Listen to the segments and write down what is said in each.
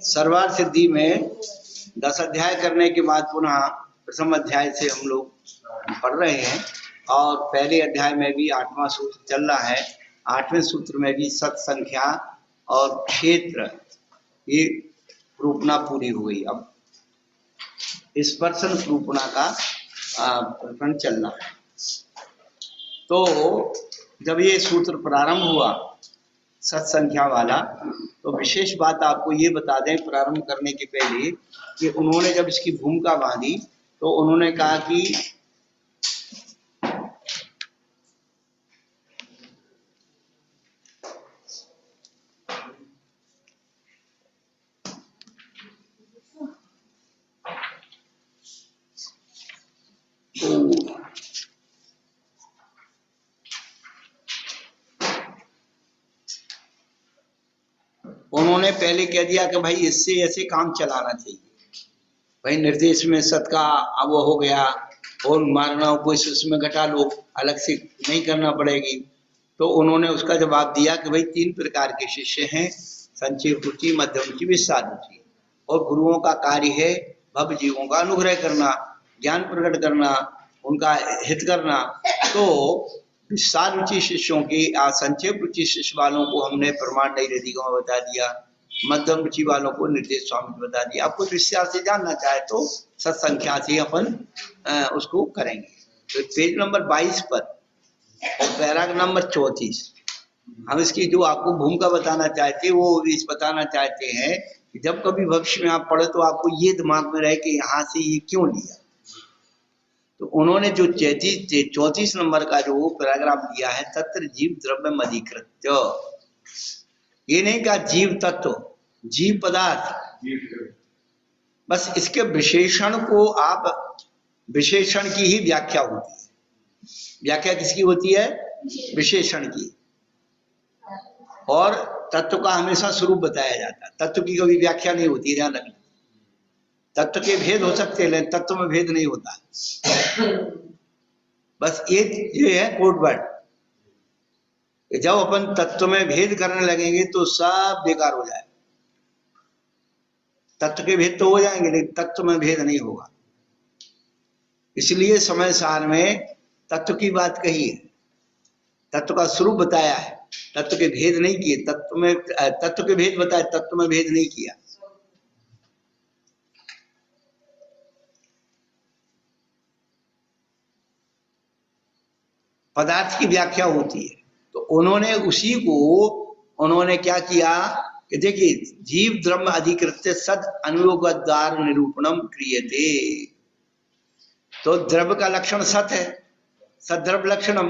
सर्वार्थ सिद्धि में 10 अध्याय करने के बाद पुनः प्रथम अध्याय से हम लोग पढ़ रहे हैं और पहले अध्याय में भी 8वां सूत्र चल रहा है। 8वें सूत्र में भी सत संख्या और क्षेत्र ये रूपना पूरी हुई। अब स्पर्शन रूपना का प्रकरण चल रहा है। तो जब ये सूत्र प्रारंभ हुआ सत संख्या वाला, तो विशेष बात आपको ये बता दें प्रारंभ करने के पहले कि उन्होंने जब इसकी भूमिका बांधी तो उन्होंने कहा कि उन्होंने पहले कह दिया कि भाई इससे ऐसे काम चलाना चाहिए, भाई निर्देश में सत का अब वो हो गया और मारना को इसमें घटा लो, अलग से नहीं करना पड़ेगी। तो उन्होंने उसका जवाब दिया कि भाई 3 प्रकार के शिष्य हैं, संक्षेप रुचि, मध्यम रुचि, विस्तार रुचि, और गुरुओं का कार्य है भव जीवों का अनुग्रह करना, ज्ञान प्रकट करना, उनका हित करना। तो विस्तार रुचि शिष्यों की संक्षेप रुचि शिष्य वालों को हमने प्रमाण नहीं रदिकों में बता दिया, मध्यम रुचि वालों को निर्देश स्वामी बता दिया। आपको विस्तार से जानना चाहे तो सत संख्या से अपन उसको करेंगे। तो पेज नंबर 22 पर और पैराग्राफ नंबर 34 हम इसकी जो आपको भूमिका बताना चाहते हैं वो इस बताना चाहते हैं कि जब कभी भविष्य में आप पढ़े तो आपको ये दिमाग में रहे कि यहाँ से ये क्यों लिया। तो उन्होंने जो 34 नंबर का जो पैराग्राफ दिया है, तत्र जीव द्रव्य अधिकृत्य, ये नहीं कहा जीव तत्व, जीव पदार्थ, बस इसके विशेषण को आप, विशेषण की ही व्याख्या होती है। व्याख्या किसकी होती है? विशेषण की। और तत्व का हमेशा स्वरूप बताया जाता है, तत्व की कभी व्याख्या नहीं होती, ध्यान रखना। तत्व के भेद हो सकते हैं लेकिन तत्व में भेद नहीं होता। बस ये है कोड वर्ड। जब अपन तत्व में भेद करने लगेंगे तो सब बेकार हो जाए। तत्व के भेद तो हो जाएंगे लेकिन तत्व में भेद नहीं होगा। इसलिए समय सार में तत्व की बात कही है, तत्व का स्वरूप बताया है, तत्व के भेद नहीं किए। तत्व के भेद बताए, तत्व में भेद नहीं किया। पदार्थ की व्याख्या होती है। तो उन्होंने उसी को उन्होंने क्या किया कि देखिए जीव द्रव्य अधिकृत्य सद अनुयोगद्वार निरूपणम क्रियते। तो द्रव्य का लक्षण सत है, सद्रव्य लक्षणम,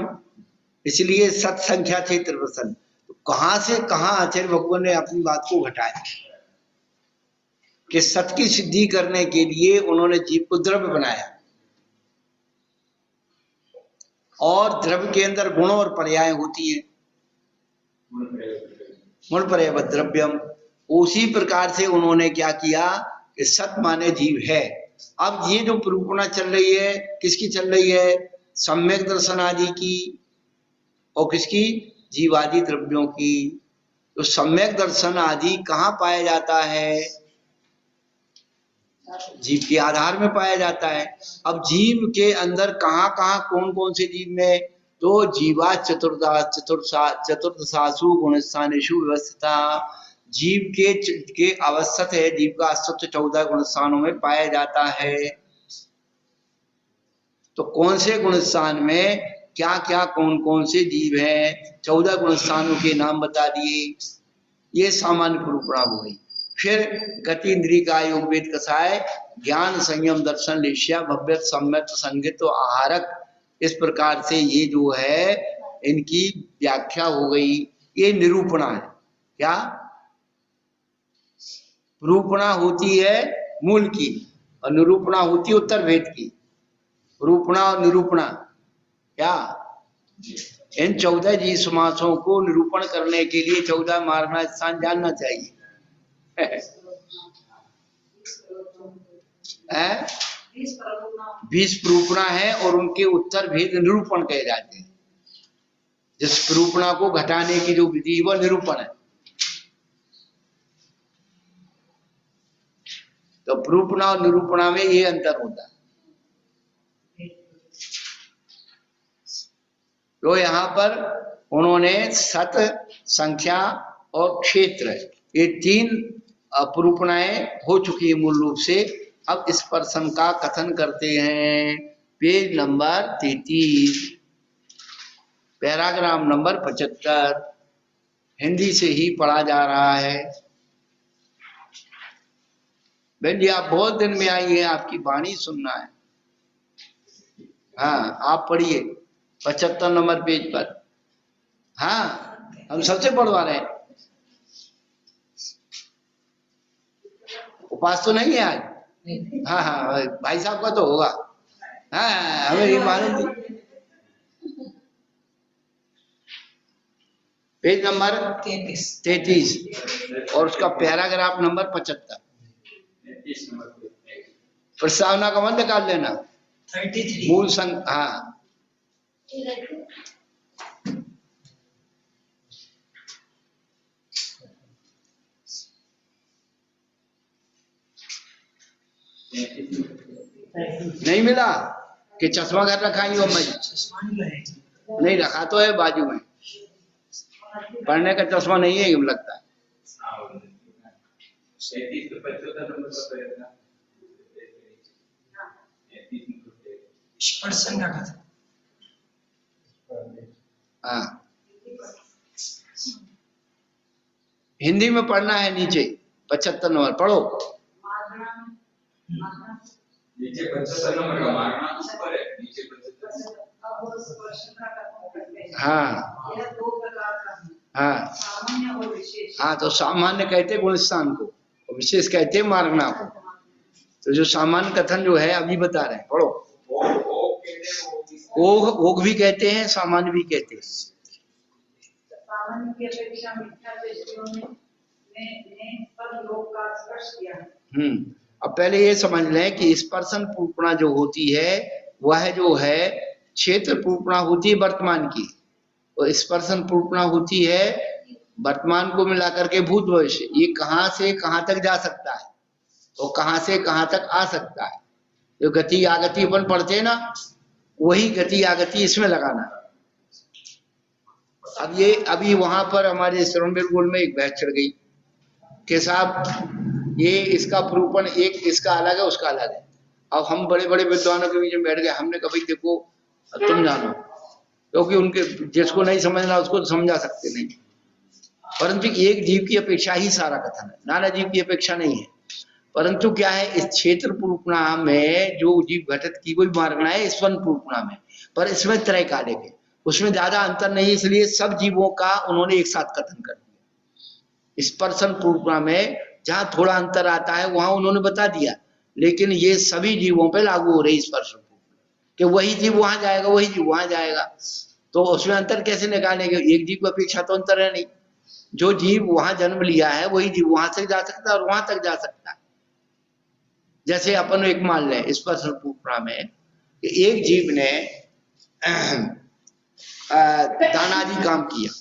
इसलिए सत संख्या क्षेत्र प्रसन्न। तो कहां से कहां आचार्य भगवान ने अपनी बात को घटाया कि सत की सिद्धि करने के लिए उन्होंने जीव को द्रव्य बनाया, और द्रव्य के अंदर गुण और पर्याय होती है, गुण पर्याय द्रव्यम। उसी प्रकार से उन्होंने क्या किया कि सत माने जीव है। अब ये जो प्ररूपणा चल रही है किसकी चल रही है? सम्यक दर्शन आदि की, और किसकी? जीवादि द्रव्यों की। तो सम्यक दर्शन आदि कहाँ पाया जाता है? जीव के आधार में पाया जाता है। अब जीव के अंदर कहाँ कहाँ कौन कौन से जीव में? तो जीवा चतुर्दशासु गुणस्थानेषु व्यवस्थिता, जीव के अवस्थित है, जीव का अस्तित्व 14 गुणस्थानों में पाया जाता है। तो कौन से गुणस्थान में क्या क्या कौन कौन से जीव हैं, 14 गुणस्थानों के नाम बता दिए। ये सामान्य प्ररूपणा हो गई। फिर गति इंद्रिय का योग वेद कसाय, ज्ञान संयम दर्शन लेश्या भव्यत सम्यक संगीत आहारक, इस प्रकार से ये जो है इनकी व्याख्या हो गई। ये निरूपणा है। क्या रूपणा होती है? मूल की, और निरूपणा होती है उत्तर भेद की। रूपणा और निरूपणा क्या? इन 14 जी समासों को निरूपण करने के लिए 14 मार्गना स्थान जानना चाहिए। 20 प्रूपणा है और उनके उत्तर भेद निरूपण कहे जाते हैं। जिस प्रूपणा को घटाने की जो विधि वह निरूपण है। तो प्रूपणा और निरूपणा में ये अंतर होता है। तो यहाँ पर उन्होंने सत, संख्या और क्षेत्र ये 3 प्रूपणाएं हो चुकी है मूल रूप से। अब स्पर्शन का कथन करते हैं। Page number 33, paragraph number 75, Hindi से ही पढ़ा जा रहा है। बहन जी आप बहुत दिन में आई हैं, आपकी वाणी सुनना है। हाँ आप पढ़िए 75 नंबर पेज पर। हाँ हम सबसे पढ़वा रहे हैं। उपास तो नहीं है आज? हाँ हाँ भाई साहब का तो होगा। हाँ हमें ये मालूम थी। पेज नंबर 33 और उसका पैराग्राफ नंबर 75। प्रस्तावना का मत निकाल लेना। 33 मूल संग। हाँ नहीं मिला कि चश्मा घर रखा ही हो? नहीं रखा तो है बाजू में। पढ़ने का चश्मा नहीं है लगता है। हाँ हिंदी में पढ़ना है। नीचे 75 नंबर पढ़ो। नीचे 75 नंबर का मारना ऊपर है, नीचे 75। हाँ हाँ हाँ तो सामान्य कहते गुण स्थान को, विशेष कहते मारना को। तो जो सामान्य कथन जो है अभी बता रहे हैं, पढ़ो। ओघ भी कहते हैं, सामान्य भी कहते हैं। सामान्य की अपेक्षा मिथ्या दृष्टियों ने सब लोक का स्पर्श किया। अब पहले ये समझ लें कि स्पर्शन प्रूपणा जो होती है वह जो है क्षेत्र प्रूपणा होती है वर्तमान की, और स्पर्शन प्रूपणा होती है वर्तमान को मिलाकर के भूत भविष्य। ये कहाँ से कहाँ तक जा सकता है और कहाँ से कहाँ तक आ सकता है। जो गति आगति अपन पढ़ते हैं ना, वही गति आगति इसमें लगाना। अब ये अभी वहां पर हमारे श्रवणबेल गोल में एक बहस चढ़ गई कि साहब ये इसका प्रूपण एक इसका अलग है उसका अलग है। अब हम बड़े बड़े विद्वानों के बीच में बैठ गए। हमने कहा भाई देखो तुम जानो, क्योंकि उनके जिसको नहीं समझना उसको तो समझा सकते नहीं, परंतु एक जीव की अपेक्षा ही सारा कथन है, नाना जीव की अपेक्षा नहीं है। परंतु क्या है, इस क्षेत्र प्रूपणा में जो जीव घटित की कोई मारना है स्पन प्रूपणा में, पर इसमें त्रय कालिक है, उसमें ज्यादा अंतर नहीं, इसलिए सब जीवों का उन्होंने एक साथ कथन कर दिया। स्पर्शन प्रूपणा में जहां थोड़ा अंतर आता है वहां उन्होंने बता दिया, लेकिन ये सभी जीवों पे लागू हो रही स्पर्शन कि वही जीव वहां जाएगा वही जीव वहां जाएगा, तो उसमें अंतर कैसे निकालेंगे? एक जीव की अपेक्षा तो अंतर है नहीं। जो जीव वहां जन्म लिया है वही जीव वहां से जा सकता है और वहां तक जा सकता है। जैसे अपन एक मान लें स्पर्शन प्रूपणा में कि एक जीव ने दानादि काम किया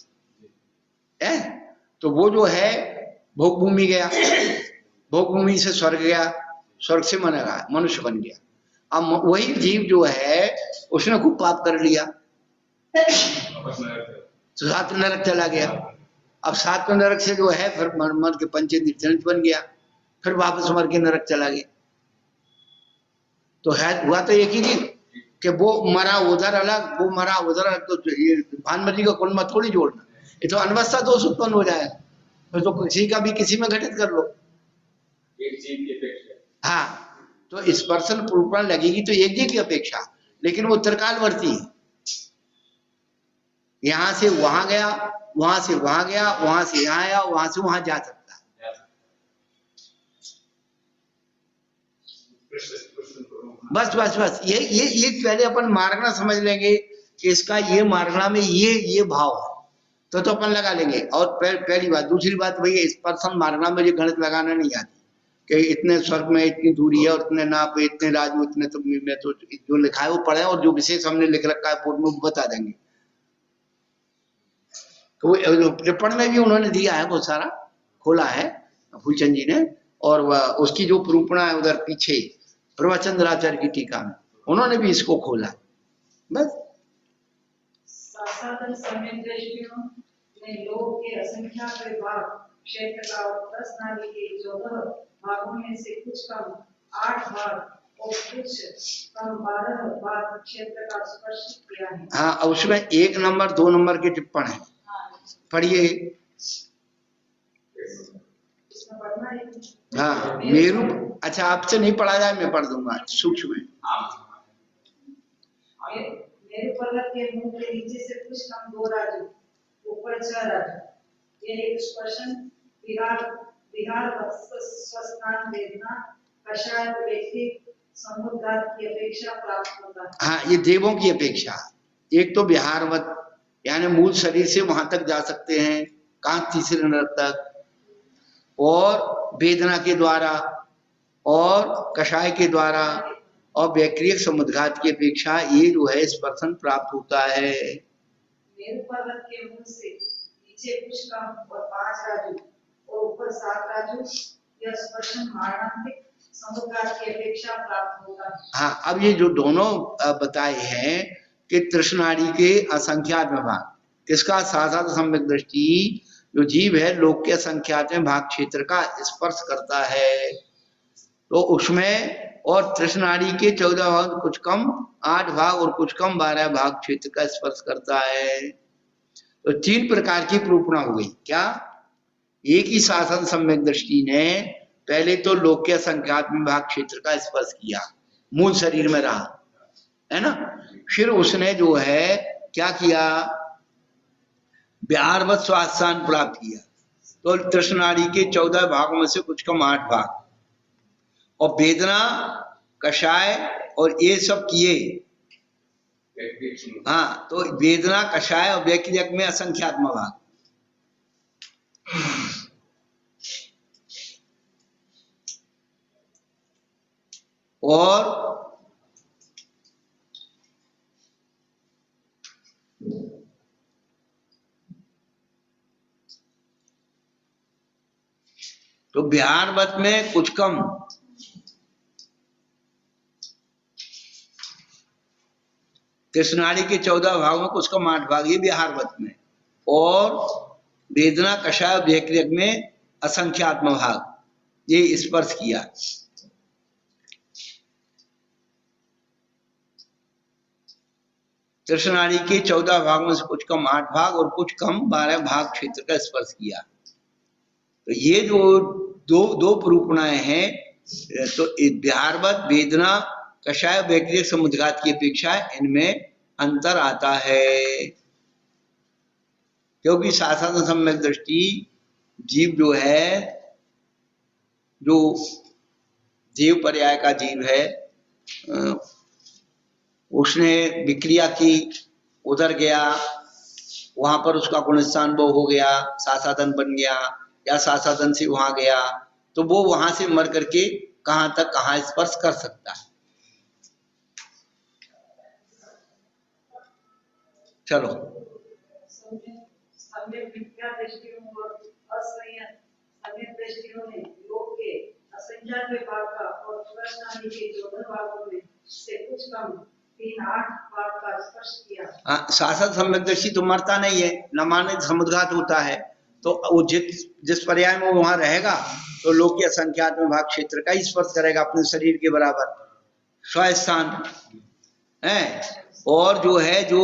है, तो वो जो है भोग भूमि गया, भोग भूमि से स्वर्ग गया, स्वर्ग से मनुष्य बन गया। अब वही जीव जो है उसने खूब पाप कर लिया तो सात नरक चला गया। अब सात नरक से जो है फिर मर के पंचेंद्रिय बन गया, फिर वापस मर के नरक चला गया। तो है हुआ तो एक ही जीव कि वो मरा उधर अलग, वो मरा उधर अलग। तो ये भानुमति का कुल मत थोड़ी जोड़ना, ये तो अनवस्था दोष उत्पन्न हो जाएगा। फिर तो किसी का भी किसी में घटित कर लो एक जीव की अपेक्षा। हाँ, तो स्पर्शन प्रूपण लगेगी तो एक जीव की अपेक्षा, लेकिन वो त्रिकालवर्ती है। यहां से वहां गया, वहां से वहां गया, वहां से यहां आया, वहां से वहां जा सकता है। बस बस बस ये पहले अपन मार्गना समझ लेंगे कि इसका ये मार्गना में ये भाव है, तो अपन लगा लेंगे। और पहली बात। दूसरी बात भैया स्पर्शन मार्गना में ये गणित लगाना नहीं आती, कि इतने स्वर्ग में इतनी दूरी है और इतने नाप है, इतने राजू, इतने तो में तो जो लिखा है वो पढ़े और जो विशेष हमने लिख रखा है बोर्ड में वो बता देंगे। तो वो टिप्पण में भी उन्होंने दिया है, बहुत सारा खोला है फूलचंद जी ने, और उसकी जो प्रूपणा है उधर पीछे प्रवचंद्राचार्य की टीका में उन्होंने भी इसको खोला। बस साधन समय दृष्टियों में लोक के असंख्यात विभाग क्षेत्र का और 10 नाली के 14 भागों में से कुछ कम 8 भाग और कुछ कम 12 भाग क्षेत्र का स्पर्श किया है। हाँ, उसमें 1 नंबर 2 नंबर के टिप्पण है, पढ़िए। हाँ मेरु, अच्छा आपसे नहीं पढ़ा जाए, मैं पढ़ दूंगा सूक्ष्म में। मेरु पर्वत के मुंह के नीचे से कुछ कम 2 राजू, ऊपर 6 राजू। ये एक स्पर्शन विहार विहार स्वस्थान वेदना कषाय व्यक्ति समुद्र की अपेक्षा प्राप्त होता है। हाँ, ये देवों की अपेक्षा, एक तो विहारवत यानी मूल शरीर से वहां तक जा सकते हैं, कांत तीसरे नरक तक, और वेदना के द्वारा और कषाय के द्वारा और वैक्रियक समुद्घात की अपेक्षा ये जो है स्पर्शन प्राप्त होता है। मेरु पर्वत के मुंह से नीचे कुछ कम और 5 राजू और ऊपर 7 राजू, यह स्पर्शन मारणांतिक समुद्घात की अपेक्षा प्राप्त होता है। हाँ, अब ये जो दोनों बताए हैं कि तृष्णादि के असंख्यात में भाग, किसका साधारण सम्यक दृष्टि जो जीव है लोक के असंख्यात में भाग क्षेत्र का स्पर्श करता है, तो उसमें और तृष्णादि के 14 भाग कुछ कम 8 भाग और कुछ कम 12 भाग क्षेत्र का स्पर्श करता है। तो 3 प्रकार की प्रूपणा हो गई। क्या? एक ही शासन सम्यक दृष्टि ने पहले तो लोक के असंख्यात में भाग क्षेत्र का स्पर्श किया, मूल शरीर में रहा, है ना। फिर उसने जो है क्या किया, विहारवत स्वास्थान प्राप्त किया, तो तृष्णादि के 14 भागों में से कुछ कम 8 भाग, और वेदना कषाय और ये सब किए। हाँ, तो वेदना कषाय और व्यक्तिक में असंख्यात्म भाग, और तो बिहारवत में कुछ कम तृष्णादि के 14 भागों में कुछ कम 8 भाग ये बिहारवत में, और वेदना कषाय व्यक्तिक में असंख्यात्म भाग ये स्पर्श किया। तृष्णादि के 14 भागों से कुछ कम 8 भाग और कुछ कम 12 भाग क्षेत्र का स्पर्श किया। तो ये जो दो प्रूपणाएं हैं, तो बिहारवत वेदना कषाय व्यक्तिक समुद्घात की अपेक्षा इनमें अंतर आता है, क्योंकि शासन सम्यक दृष्टि जीव जो है, जो जीव पर्याय का जीव है, उसने विक्रिया की, उधर गया, वहां पर उसका गुणस्थानुभव हो गया, सासाधन बन गया, या सासाधन से वहां गया, तो वो वहां से मर करके कहां तक कहां स्पर्श कर सकता है। चलो असंख्यात विभाग का और तृष्णादि के 14 भागों में से कुछ कम 3-8 भाग का स्पर्श किया। शासन सम्यक दृष्टि तो मरता नहीं है, न माने समुद्घात होता है, तो वो जिस पर्याय में वो वहां रहेगा तो लोक के असंख्यात में भाग क्षेत्र का ही स्पर्श करेगा अपने शरीर के बराबर स्वस्थान है। और जो है जो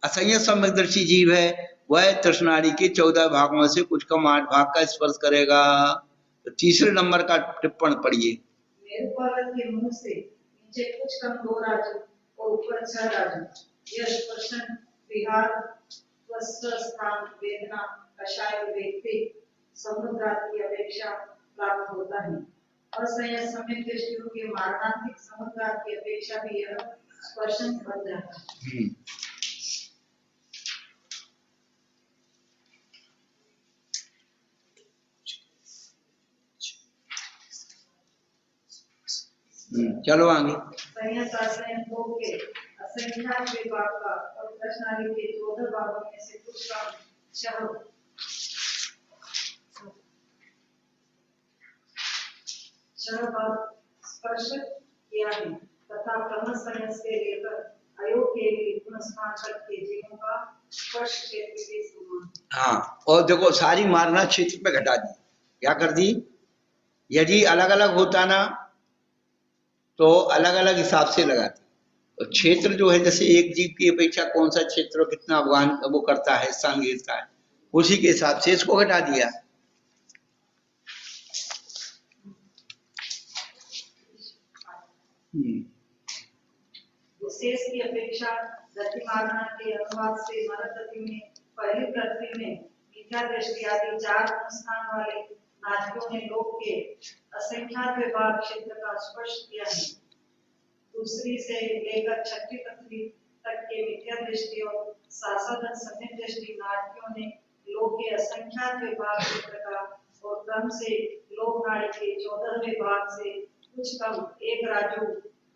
असंयत सम्यक दृष्टि जीव है वह तृष्णादि के 14 भागों में से कुछ कम 8 भाग का स्पर्श करेगा। तो तीसरे नंबर का टिप्पण पढ़िए। मेरु पर्वत के मुंह से नीचे कुछ कम 2 राजू और ऊपर 6 राजू, यह स्पर्शन विहार स्वस्थान वेदना कषाय व्यक्ति समुद्र की अपेक्षा प्राप्त होता है। असंयत सम्यक दृष्टियों के मारणांतिक समुद्र की अपेक्षा भी यह स्पर्शन बन जाता है। चलो आगे। संयत असंयत लोक के असंख्यात विभाग का और प्रश्नावली के 14 भागों में से कुछ का छह भाग स्पर्श किया है तथा ब्रह्म संयत से लेकर अयोग के लिए गुण स्थान तक के जीवों का स्पर्श क्षेत्र के समान। हाँ, और देखो सारी मारना क्षेत्र पे घटा दी, क्या कर दी? यदि अलग अलग होता ना तो अलग अलग हिसाब से लगाते, तो क्षेत्र जो है जैसे एक जीव की अपेक्षा कौन सा क्षेत्र कितना अवगान वो करता है, स्थान घेरता है, उसी के हिसाब से इसको घटा दिया। शेष की अपेक्षा गतिमाना के अनुवाद से मनोगति में पहली पृथ्वी में मिथ्या दृष्टि आदि 4 स्थान वाले नाटकों ने लोक के असंख्यात विभाग क्षेत्र का स्पर्श किया है। दूसरी से लेकर छठी पृथ्वी तक के मिथ्या दृष्टि और सासाधन सम्यक दृष्टि नाटकों ने लोक के असंख्यात विभाग क्षेत्र का और क्रम से लोक नाड़ी के 14 विभाग से कुछ कम 1 राजू,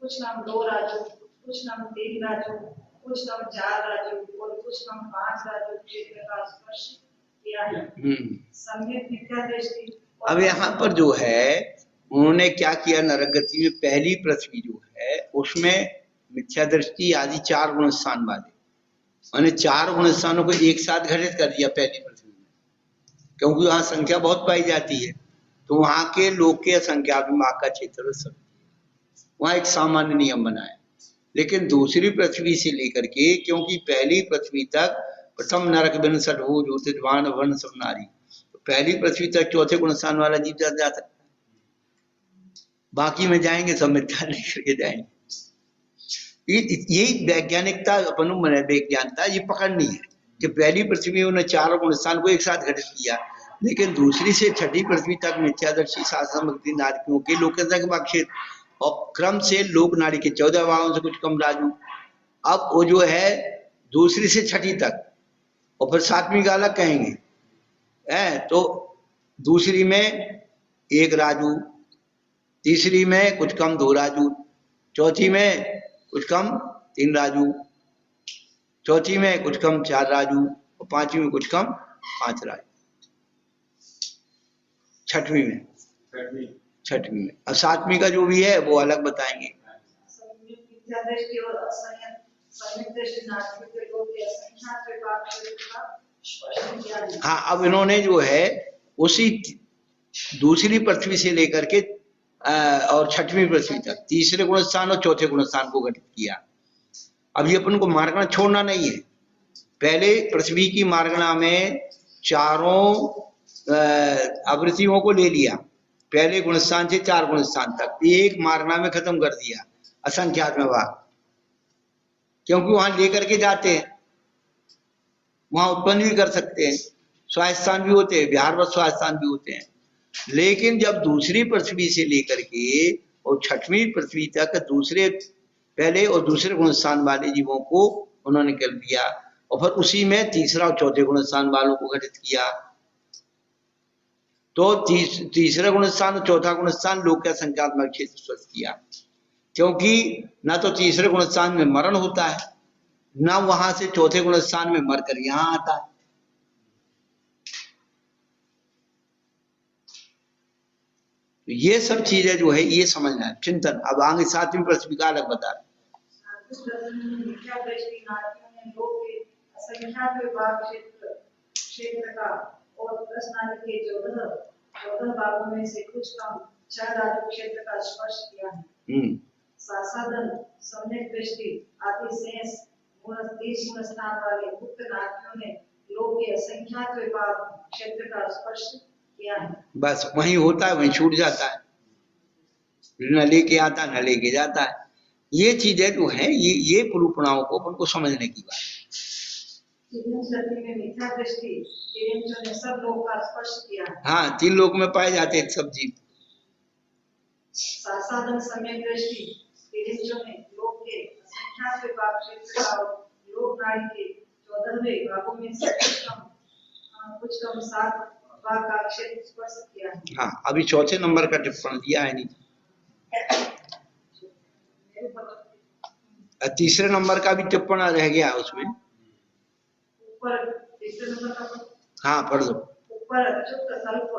कुछ कम 2 राजू, कुछ कम 3 राजू, कुछ कम 4 राजू और कुछ कम 5 राजू क्षेत्र का स्पर्श किया है। सम्यक मिथ्या दृष्टि। अब यहाँ पर जो है उन्होंने क्या किया, नरक गति में पहली पृथ्वी जो है उसमें मिथ्या दृष्टि आदि 4 गुण स्थान वाले, मैंने 4 गुण स्थानों को एक साथ घटित कर दिया पहली पृथ्वी में, क्योंकि वहां संख्या बहुत पाई जाती है, तो वहां के लोग के संख्या विभाग का क्षेत्र सब वहां एक सामान्य नियम बनाया। लेकिन दूसरी पृथ्वी से लेकर के, क्योंकि पहली पृथ्वी तक प्रथम नरक विंशट हो ज्योतिर्वाण वर्ण सब नारी, तो पहली पृथ्वी तक चौथे गुण स्थान वाला जीव जा सकता है, बाकी में जाएंगे सब मिथ्या लेकर के जाएंगे। यही वैज्ञानिकता अपन वैज्ञानिकता ये पकड़नी है कि पहली पृथ्वी में उन्होंने 4 गुण स्थान को एक साथ घटित किया, लेकिन दूसरी से छठी पृथ्वी तक मिथ्यादर्शी शासन नाटकों के लोक क्षेत्र और क्रम से लोक नाड़ी के 14 भागों से कुछ कम राजू। अब वो जो है दूसरी से छठी तक और फिर 7वीं का अलग कहेंगे, तो दूसरी में 1 राजू, तीसरी में कुछ कम 2 राजू, चौथी में कुछ कम 3 राजू, चौथी में कुछ कम 4 राजू और 5वीं में कुछ कम 5 राजू, छठवीं में और 7वीं का जो भी है वो अलग बताएंगे। हाँ, अब इन्होंने जो है उसी दूसरी पृथ्वी से लेकर के और छठवीं पृथ्वी तक तीसरे गुण स्थान और चौथे गुण स्थान को घटित किया। अब ये अपन को मार्गणा छोड़ना नहीं है, पहले पृथ्वी की मार्गणा में चारों आवृत्तियों को ले लिया, पहले गुण स्थान से 4 गुण स्थान तक एक मार्गणा में खत्म कर दिया असंख्यात में भाग, क्योंकि वहां लेकर के जाते हैं, वहां उत्पन्न भी कर सकते हैं, स्वास्थान भी होते हैं, बिहार स्वास्थान भी होते हैं। लेकिन जब दूसरी पृथ्वी से लेकर के और छठवीं पृथ्वी तक दूसरे पहले और दूसरे गुण स्थान वाले जीवों को उन्होंने कर दिया और फिर उसी में तीसरा और चौथे गुण स्थान वालों को घटित किया। तो तीसरा गुण स्थान और चौथा गुण स्थान लोक का संख्यात्मक क्षेत्र स्वस्थ किया, क्योंकि ना तो तीसरे गुण स्थान में मरण होता है, ना वहां से चौथे गुण स्थान में मरकर यहां आता है। तो ये सब चीजें जो है ये समझना है, चिंतन। अब आगे 7वीं पृथ्वी का अलग बता और प्रश्नावली के 14 भागों में से कुछ कम 6 राजू क्षेत्र का स्पर्श किया है। सासाधन सम्यक दृष्टि आदि शेष 30 गुण स्थान वाले गुप्त नाट्यों ने लोक के असंख्यात विभाग क्षेत्र का स्पर्श किया है। बस वहीं होता है, वहीं छूट जाता है, न लेके आता न लेके जाता है। ये चीजें जो है ये पुरुषणाओं को अपन को समझने की बात है। सब लोग का स्पर्श किया है। हाँ, 3 लोक में पाए जाते हैं सब जीव। सासाधन सम्यक दृष्टि ने लोक के असंख्यात विभाग क्षेत्र का लोक नाड़ी के 14वें भागों में से कुछ कम 7 भाग का क्षेत्र स्पर्श किया है। हाँ, अभी चौथे नंबर का टिप्पण दिया है नहीं। मेरू पर्वत के तीसरे नंबर का भी टिप्पण रह गया उसमें। ऊपर तीसरे नंबर का हाँ पढ़ दो। ऊपर अच्युत कल्प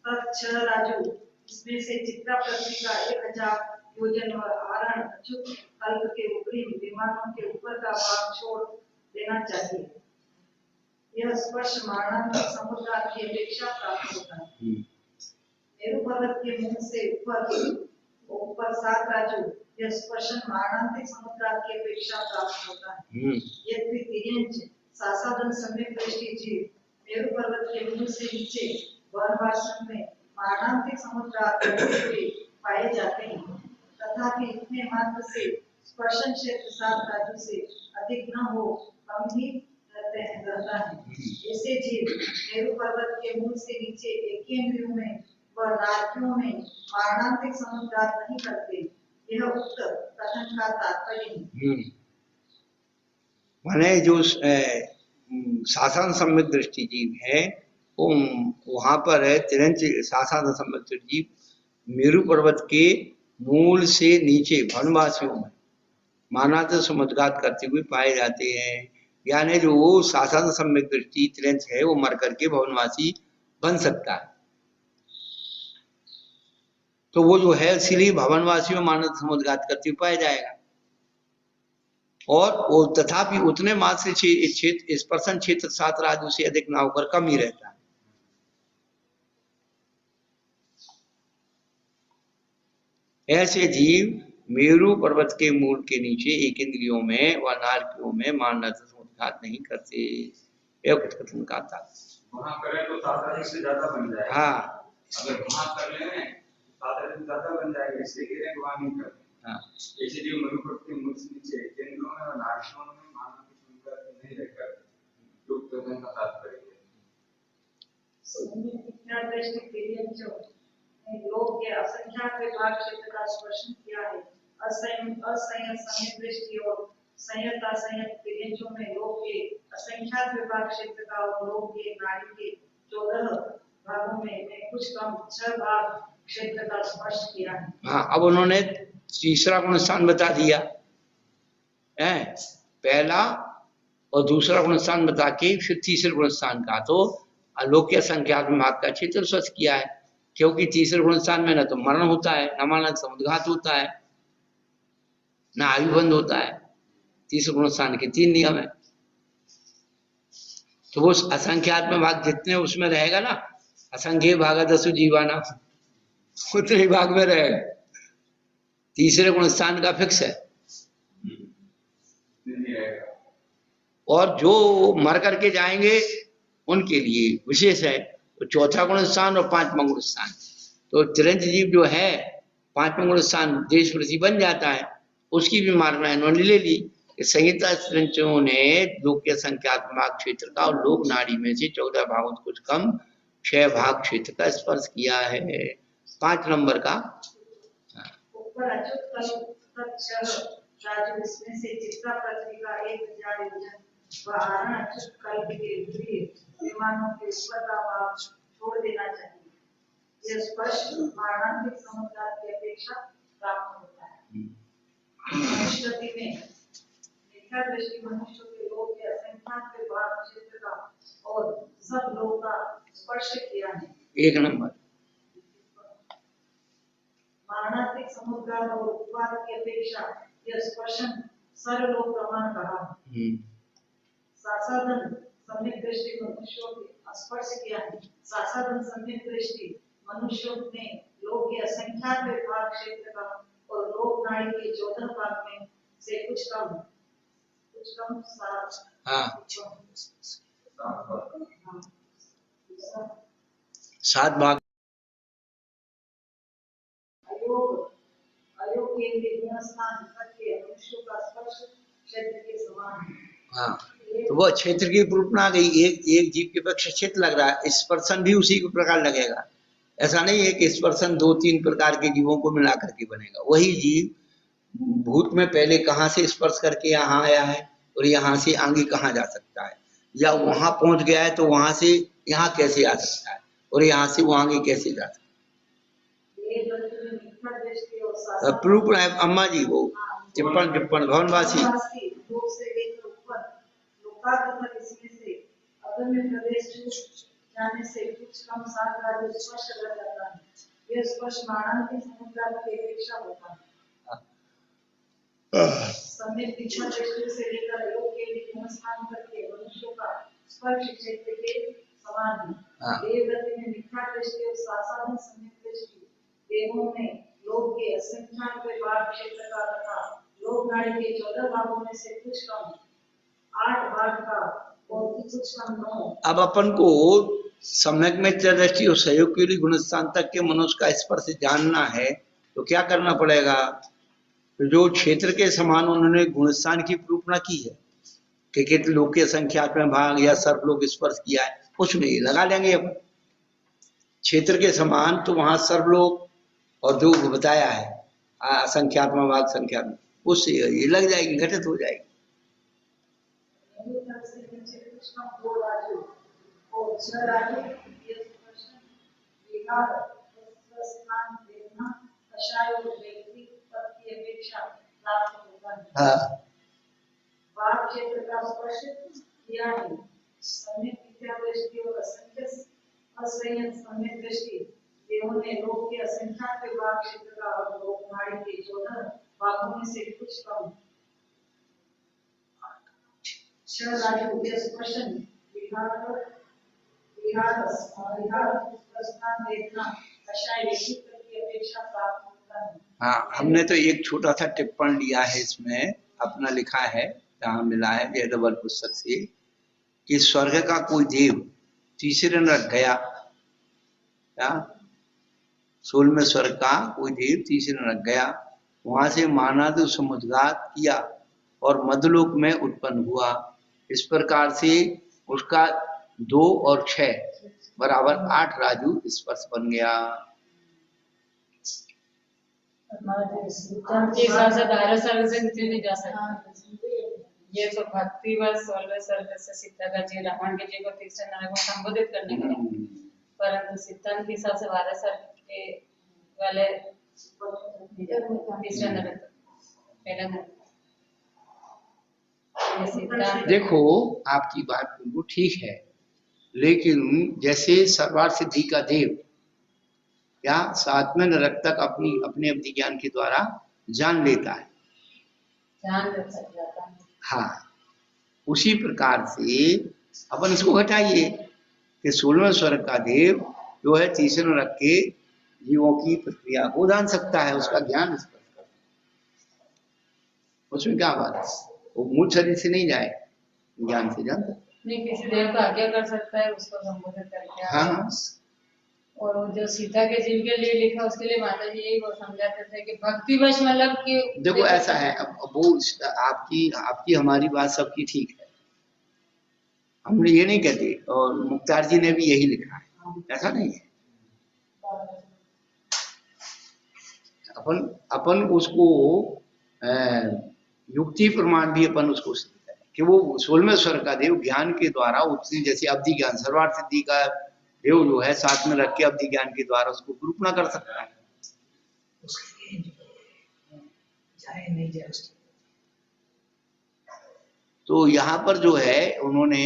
तत्छ राजू, इसमें से चित्रा पृथ्वी का 1000 योजन और आरण अच्युत कल्प के ऊपरी विमानों के ऊपर का भाग छोड़ देना चाहिए। यह स्पर्श मारणांतिक समुद्र की अपेक्षा प्राप्त होता है। मेरू पर्वत के मुंह से ऊपर 7 राजू, यह स्पर्शन मारणांतिक समुद्र की अपेक्षा प्राप्त होता है। यद्यपि तिर्यंच सासादन सम्यक दृष्टि जीव मेरू पर्वत के मुंह से नीचे वनवासन में मारणांतिक समुद्र के पाए जाते हैं, तथापि इतने मात्र से स्पर्शन क्षेत्र 7 राजू से अधिक न हो कम ही रहता है। ऐसे जीव मेरू पर्वत के मुंह से नीचे एकेंद्रियों में व नाड़ियों में मारणांतिक समुद्र नहीं करते। यह उक्त कथन का तात्पर्य है। माने जो शासन सम्यक दृष्टि जीव है वो वहां पर है तिरंच शासन सम्यक जीव मेरू पर्वत के मूल से नीचे वनवासियों में मानव समुद्रघात करते हुए पाए जाते हैं। यानी जो शासन सम्यक दृष्टि तिरंच है वो मर करके भवनवासी बन सकता है। तो वो जो है इसीलिए भवनवासियों मानव समुद्रघात करते हुए पाया जाएगा। और वो तथापि उतने मात्र से क्षेत्र स्पर्शन क्षेत्र 7 राजू से अधिक ना होकर कम ही रहता है। ऐसे जीव मेरू पर्वत के मूल के नीचे एक इंद्रियों में व नाड़ियों में मानव समुद्रघात नहीं करते। कथन का था वहां करें तो 7 राजू से ज्यादा बन जाएगा। हाँ अगर वहां कर लें 7 राजू ज्यादा बन जाएगा, इसलिए कह रहे हैं वहां नहीं करते। हाँ ऐसे जीव मेरू पर्वत के मूल से नीचे केंद्रों में और नाड़ियों में मानव की समुद्रघात नहीं रहकर जो कथन का तात्पर्य है। लोग के असंख्यात विभाग क्षेत्र का स्पर्शन किया है। असंयत संयत दृष्टि और संयत असंयत तिर्यंचों में लोग के असंख्यात विभाग क्षेत्र का और लोग के नाड़ी के 14 भागों में कुछ कम 6 भाग क्षेत्र का स्पर्श किया है। हाँ अब उन्होंने तीसरा गुण स्थान बता दिया है, पहला और दूसरा गुण स्थान बता के फिर तीसरे गुण स्थान का तो अलोक्य संख्यात विभाग का क्षेत्र स्पर्श किया है। क्योंकि तीसरे गुण स्थान में न तो मरण होता है, न मानव समुद्रघात होता है, न आयुबंध होता है। तीसरे गुण स्थान के 3 नियम है। तो वो असंख्यात में भाग जितने उसमें रहेगा ना, असंख्य भाग 10 जीवाना उतने ही भाग में रहेगा। तीसरे गुण स्थान का फिक्स है। और जो मर करके जाएंगे उनके लिए विशेष है तो चौथा गुण स्थान और 5वां गुण स्थान। तो तिरंच जीव जो है 5वां गुण स्थान देश पृथ्वी बन जाता है, उसकी भी मारना इन्होंने ले ली। संहिता तिरंचों ने लोक के संख्यात भाग क्षेत्र का और लोक नाड़ी में से 14 भागों कुछ कम 6 भाग क्षेत्र का स्पर्श किया है। 5 नंबर का ऊपर अच्युत राजू, इसमें से चित्रा पृथ्वी का 1000 योजन व आरण अच्युत कल्प के ऊपरी विमानों के ऊपर का भाग छोड़ देना चाहिए। यह स्पर्श मारणांतिक समुद्र की अपेक्षा प्राप्त होता है। मनुष्यति में मिथ्या दृष्टि मनुष्य के लोग के असंख्यात विभाग क्षेत्र का और सब लोग का स्पर्श किया है। 1 नंबर मारणांतिक समुद्र और उपवाद की अपेक्षा यह स्पर्शन सर्वलोक प्रमाण कहा। सासाधन सम्यक दृष्टि मनुष्यों के स्पर्श किया है। सासाधन सम्यक दृष्टि मनुष्यों ने लोक के असंख्यात विभाग क्षेत्र का और लोक नाड़ी के 14 भाग में से कुछ कम 7 भाग अयोग के लिए गुणस्थान करके मनुष्यों का स्पर्श क्षेत्र के समान है। हाँ तो वो क्षेत्र की रूपना आ गई। एक जीव के पक्ष क्षेत्र लग रहा है, स्पर्शन भी उसी के प्रकार लगेगा। ऐसा नहीं है कि स्पर्शन 2-3 प्रकार के जीवों को मिला करके बनेगा। वही जीव भूत में पहले कहाँ से स्पर्श करके यहाँ आया है और यहाँ से आगे कहाँ जा सकता है, या वहां पहुंच गया है तो वहां से यहाँ कैसे आ सकता है और यहाँ से वो आगे कैसे जा सकता है। प्रूफ है अम्मा जी, वो टिप्पण भवनवासी। लोक से लेकर ऊपर लोकार्थ तक इसमें से अगर में प्रवेश छूट जाने से कुछ कम 7 राज्य स्पष्ट रह जाता है। यह स्पष्ट मानव की समझदारी की अपेक्षा होता है। समय पीछा दृष्टि से लेकर योग के लिए स्थान करके मनुष्यों का स्पर्श क्षेत्र के समान है। देवगति में निखार दृष्टि और सासाधन समय दृष्टि देवों में लोक के असंख्याक भाग क्षेत्र का तथा लोक नाड़ी के 14 भागों में से कुछ कम 8 भाग का और कुछ कम 9। अब अपन को सम्यक में दृष्टि और सहयोग के लिए गुणस्थान तक के मनुष्य का स्पर्श जानना है तो क्या करना पड़ेगा? तो जो क्षेत्र के समान उन्होंने गुणस्थान की निरूपणा की है कि कितने लोग के संख्यात्मक भाग या सर्वलोक स्पर्श किया है, उसमें ये लगा लेंगे अपन क्षेत्र के समान। तो वहां सर्वलोक और जो बताया है असंख्यात्मक भाग संख्यात्मक, उससे ये लग जाएगी, घटित हो जाएगी। हाँ, क्षेत्र का स्पर्श किया है। समय विद्या दृष्टि और असंख्य असंयत समय दृष्टि देवों ने लोक के असंख्याक विभाग क्षेत्र का और लोक नाड़ी के 14 भागों में से कुछ कम 6 राज्यों के स्पर्श विहार प्रस्थान वेदना कषाय रेखित की अपेक्षा प्राप्त होता है। हाँ, हमने तो एक छोटा सा टिप्पण लिया है इसमें, अपना लिखा है जहाँ मिला है वेदबल पुस्तक से कि स्वर्ग का कोई देव तीसरे न रख गया। क्या? 16वें स्वर्ग का कोई देव तीसरे न रख गया, वहां से मानव समुद्घात किया और मध्यलोक में उत्पन्न हुआ। इस प्रकार से उसका 2 और 6 बराबर 8 राजू स्पर्श बन गया। के हिसाब से 12 सर्ग से नीचे नहीं जा सकते। ये तो भक्ति व 16वें सर्ग से सीता का जी रावण के जी को तीसरे नरक में संबोधित करने का, परंतु सिद्धांत के हिसाब से 12 सर्ग के वाले तीसरे नरक पहला नरक। देखो आपकी बात बिल्कुल ठीक है, लेकिन जैसे सर्वार्थ सिद्धि का देव या 7वें नरक तक अपने अवधि ज्ञान के द्वारा जान लेता है, हाँ, उसी प्रकार से अपन इसको घटाइए कि 16वें स्वर्ग का देव जो है तीसरे नरक के जीवों की प्रक्रिया को जान सकता है, उसका ज्ञान उसमें क्या बात है? वो मूल शरीर से नहीं जाए, ज्ञान से जान सकता नहीं, किसी देव का आज्ञा कर सकता है उसको संबोधित करके। हाँ, और जो सीता के जीव के लिए लिखा उसके लिए माता जी यही वो समझाते थे कि भक्तिवश मतलब कि देखो ऐसा है, अब वो आपकी हमारी बात सबकी ठीक है, हमने ये नहीं कहते, और मुख्तार जी ने भी यही लिखा है, ऐसा नहीं है। अपन उसको युक्ति प्रमाण भी अपन उसको कि वो 16वें स्वर्ग का देव ज्ञान के द्वारा उसने जैसे अवधि ज्ञान सर्वार्थ सिद्धि का देव जो है 7 में रख के अवधि ज्ञान के द्वारा उसको निरूपणा कर सकता है। तो यहाँ पर जो है उन्होंने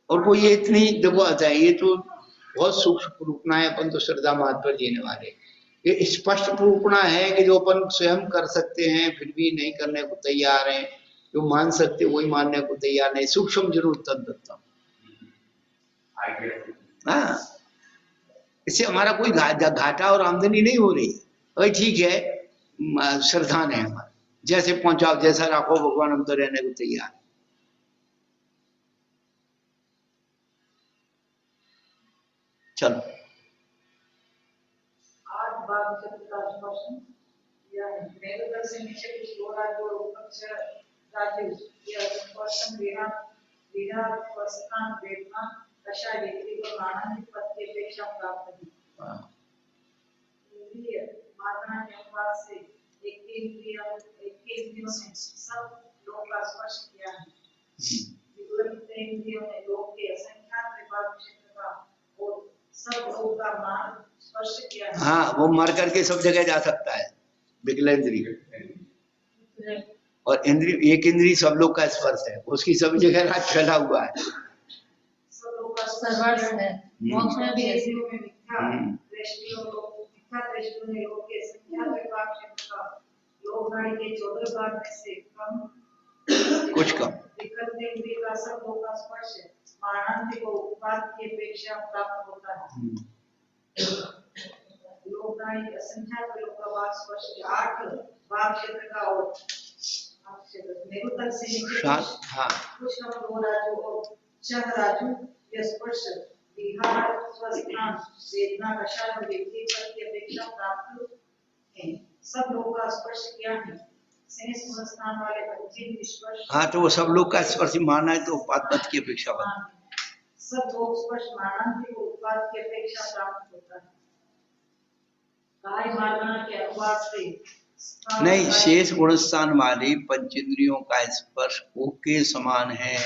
और वो ये इतनी देखो आता है, ये तो बहुत सूक्ष्म रूपना है, अपन तो श्रद्धा मात पर देने वाले। ये स्पष्ट रूपना है कि जो अपन स्वयं कर सकते हैं फिर भी नहीं करने को तैयार हैं, जो मान सकते वही मानने को तैयार नहीं, सूक्ष्म जरूर तत्व। हाँ, इससे हमारा कोई घाटा और आमदनी नहीं हो रही। भाई ठीक है, श्रद्धा है हमारा, जैसे पहुंचाओ जैसा राखो भगवान, हम तो रहने को तैयार। चलो 8 भाग क्षेत्र का स्पर्शन किया है। मेरुदंड से नीचे कुछ 2 राज्य और ऊपर 6 राज्य यह स्पर्शन विहार प्रस्थान वेदना दशा व्यक्ति को आनंद पद की अपेक्षा प्राप्त है। इंद्रिय मात्रा के अनुपात से एक इंद्रियों ने सब लोग का स्पर्श किया है। विकल्प इंद्रियों ने लोक के असंख्यात विभाग क्षेत्र का और सब लोक का मार्ग स्पर्श किया है। हाँ, वो मर करके सब जगह जा सकता है विकलेंद्रिय। और इंद्रिय, एक इंद्रिय सब लोग का स्पर्श है, उसकी सभी जगह राज फैला हुआ है। सब लोक का सर्वर्स है, मोक्ष में भी है। इंद्रियों में मिथ्या दृष्टियों ने लोक के असंख्यात विभाग क्षेत्र का लोक नाड़ी के 14 भाग में से कम कुछ कम विकल्प इंद्रिय का सब लोक का स्पर्श मानांति को उत्पाद की अपेक्षा प्राप्त होता है। लोक नाड़ी असंख्यात लोक का भाग स्पर्श 8 भाग क्षेत्र का और मेरुतल से नीचे हाँ कुछ कम 2 राजू और 6 राजू यह स्पर्श विहार स्वस्थान वेदना कषाय और व्यक्ति पद की अपेक्षा प्राप्त है। सब लोग का स्पर्श किया है। शेष स्वस्थान वाले पंचेंद्रिय स्पर्श, हाँ, तो वो सब लोग का स्पर्श माना है तो उत्पाद की अपेक्षा बना। सब लोग स्पर्श मानांति को उत्पाद की अपेक्षा प्राप्त होता है। काय मारना के अनुवाद से नहीं, शेष गुणस्थान वाले पंचेंद्रियों का स्पर्श ओक के समान है।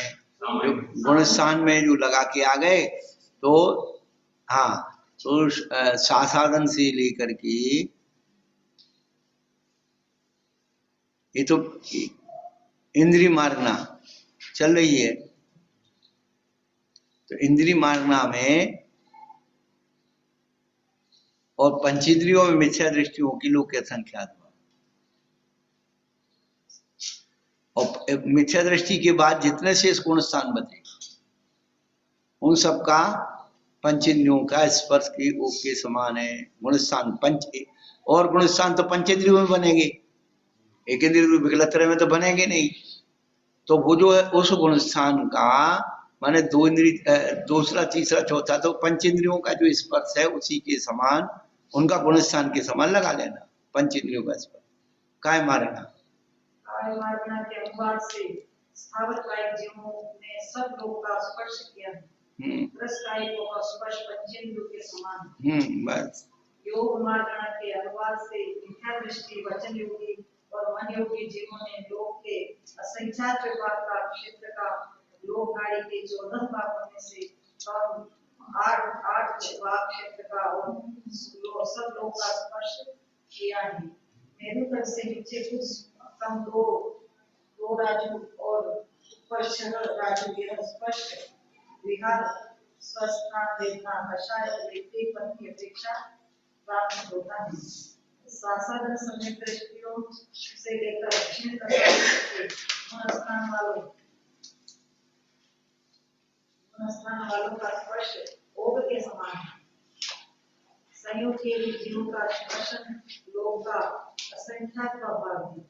जो गुणस्थान में जो लगा के आ गए तो हाँ, तो साधन से लेकर के ये तो इंद्रिय मार्गना चल रही है, तो इंद्रिय मार्गना में और पंचेंद्रियों में मिथ्या दृष्टियों की लोक के संख्यात हुआ। और मिथ्या दृष्टि के बाद जितने शेष गुणस्थान बचे उन सब का पंचेंद्रियों का स्पर्श के ओक के समान है। गुणस्थान पंच और गुणस्थान तो पंचेंद्रियों में बनेंगे, एक इंद्रिय विकलत्र में तो बनेंगे नहीं। तो वो जो है उस गुणस्थान का माने 2 इंद्रिय दूसरा तीसरा चौथा तो पंचेंद्रियों का जो स्पर्श है उसी के समान उनका गुणस्थान के समान लगा लेना पंचेंद्रियों का स्पर्श। काय मारना के अनुवाद से स्थावर काय जीवों ने सब लोग का स्पर्श किया है। रस काय का स्पर्श पंचेंद्रियों के समान। बस योग मार्गना के अनुवाद से मिथ्या दृष्टि वचन योगी और मन योगी जीवों ने लोक के असंख्यात विभाग का क्षेत्र का लोक नाड़ी के 14 भागों में से कम 8 भाग क्षेत्र का और सब लोग का स्पर्श किया है। मेरुतल से नीचे कुछ कम 2 राजू और ऊपर 6 राजू यह स्पर्श विहार स्वस्थान वेदना कषाय व्यक्ति पद की अपेक्षा प्राप्त होता है। साधन समय दृष्टियों से लेकर क्षीण गुणस्थान वालों का स्पर्श ओग के समान है। संयोग के लिए जीवों का स्पर्शन लोक का असंख्यात प्रभाव है।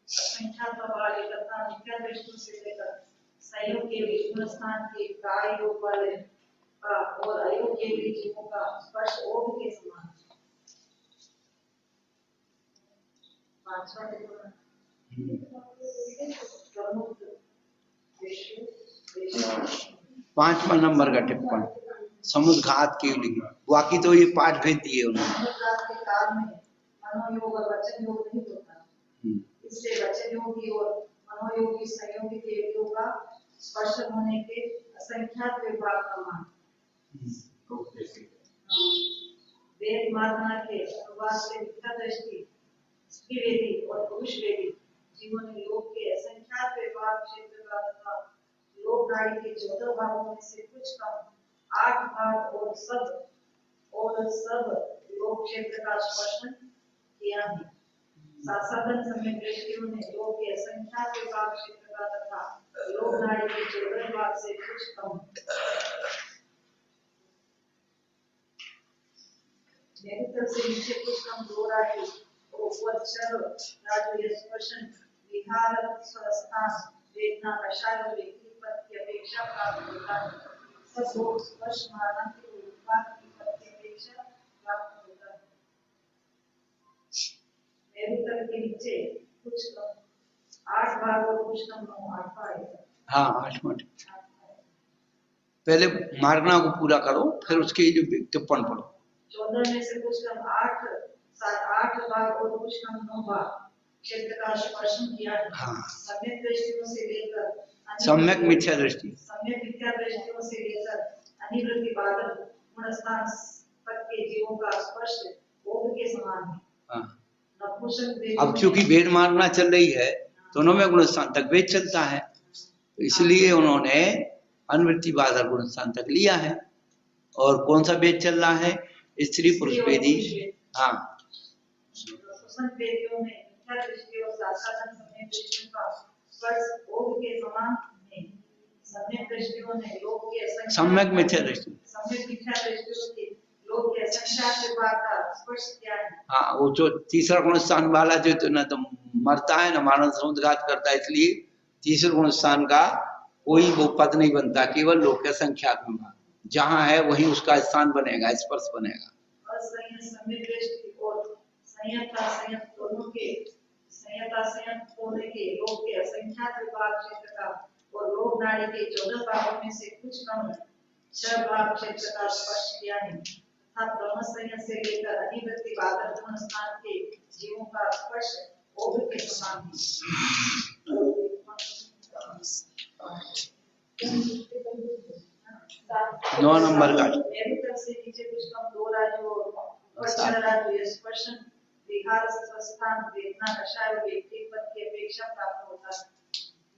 असंख्यात प्रभाव तथा मिथ्या दृष्टि से लेकर संयोग के लिए गुणस्थान के काय योग वाले का और अयोग के लिए जीवों का स्पर्श ओग के समान है। 5वां नंबर का टिप्पण समुद्घात के लिए, बाकी तो ये पाठ भेज दिए उन्होंने। समुद्घात के काल में मनोयोग और वचन योग नहीं होता, इससे वचन योगी और मनोयोगी संयोगी के योग का स्पर्श होने के असंख्यात विभाग का मान। वेद मार्गना के अनुवाद से मिथ्या दृष्टि स्त्रीवेदी और पुरुषवेदी जीवों ने लोक के असंख्यात विभाग क्षेत्र का तथा लोक नाड़ी के 14 भागों में से कुछ कम 8 भाग और सब लोक क्षेत्र का स्पर्शन किया है। साधन समय दृष्टियों ने लोक के असंख्यात विभाग क्षेत्र का तथा लोक नाड़ी के 14 भाग से कुछ कम मेरुतल से नीचे कुछ कम 2 राजू और ऊपर 6 राजू यह स्पर्शन विहार स्वस्थान वेदना कषाय और व्यक्ति पद की अपेक्षा प्राप्त होता है। सब लोग स्पर्श माना के उत्पाद की पद की अपेक्षा प्राप्त होता है। मेरुतल के नीचे कुछ कम 8 भाग और कुछ कम 9 भाग है। हाँ 8 मिनट पहले मार्गना को पूरा करो फिर उसके जो टिप्पण पढ़ो। 14 में से कुछ कम 8 भाग और कुछ कम 9 भाग क्षेत्र का स्पर्शन किया है। हाँ। सम्यक दृष्टियों से लेकर सम्यक मिथ्या दृष्टि। सम्यक मिथ्या दृष्टियों से लेकर अनिवृत्ति बादल गुण स्थान तक के जीवों का स्पर्श ओघ के समान है। हाँ। नपुंसक वेदियों अब चूंकि में- वेद मारना चल रही है तो उन्होंने गुण स्थान तक वेद चलता है, तो इसलिए उन्होंने अनुवृत्ति बाधक गुण स्थान तक लिया है। और कौन सा वेद चल रहा है? स्त्री पुरुष वेदी। हाँ। नपुंसक वेदियों में मिथ्या दृष्टि और साक्षात सम्यक दृष्टियों का स्पर्श ओघ के समान है। सम्यक दृष्टियों ने लोक की असंख्य सम्यक मिथ्या दृष्टि। सम्यक मिथ्या दृष्टियों की लोक की असंख्य विभाग का स्पर्श किया है। हाँ, वो जो तीसरा गुण स्थान वाला जो तो ना तो मरता है ना मानव समुद्रघात करता है, इसलिए तीसरे गुण स्थान का कोई वो पद नहीं बनता, केवल लोक के संख्यात्मक जहाँ है वही उसका स्थान बनेगा, स्पर्श बनेगा। असंयत सम्यक दृष्टि और संयता संयत दोनों के संयता संयत होने के लोक के असंख्यात विभाग क्षेत्र का और लोक नाड़ी के 14 भागों में से कुछ कम 6 भाग क्षेत्र का स्पर्श किया है तथा ब्रह्म संयत से लेकर अधिवृत्ति बादल गुण स्थान के जीवों का स्पर्श ओघ के समान है। 9 नंबर का मेरुकर से नीचे कुछ कम 2 राज्यों और ऊपर 6 राज्यों स्पर्शन विहार स्वस्थान वेदना कषाय और व्यक्ति पद की अपेक्षा प्राप्त होता है।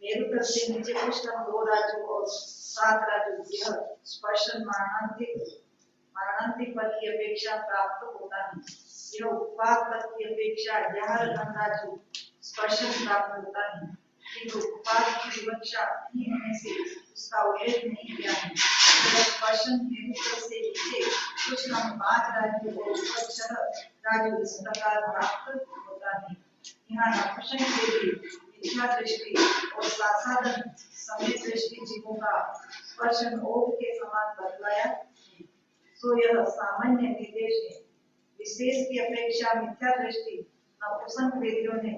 मेरुकर से नीचे कुछ कम 2 राज्यों और 7 राज्यों यह स्पर्शन मारणांतिक पद की अपेक्षा प्राप्त होता है। यह उत्पाद पद की अपेक्षा यह राज्य स्पर्शन प्राप्त होता है, किंतु उत्पाद की विवक्षा नहीं होने से उसका उल्लेख नहीं किया है। यह स्पर्शन मेरुकर से नीचे कुछ कम 5 राज्यों और ऊपर 6 राज्यों इस प्रकार प्राप्त होता है। यहाँ नपुंसक वेदी मिथ्या दृष्टि और सासाधन सम्यक दृष्टि जीवों का स्पर्शन ओघ के समान बतलाया है। सो यह सामान्य निर्देश है। विशेष की अपेक्षा मिथ्या दृष्टि नपुंसक वेदियों ने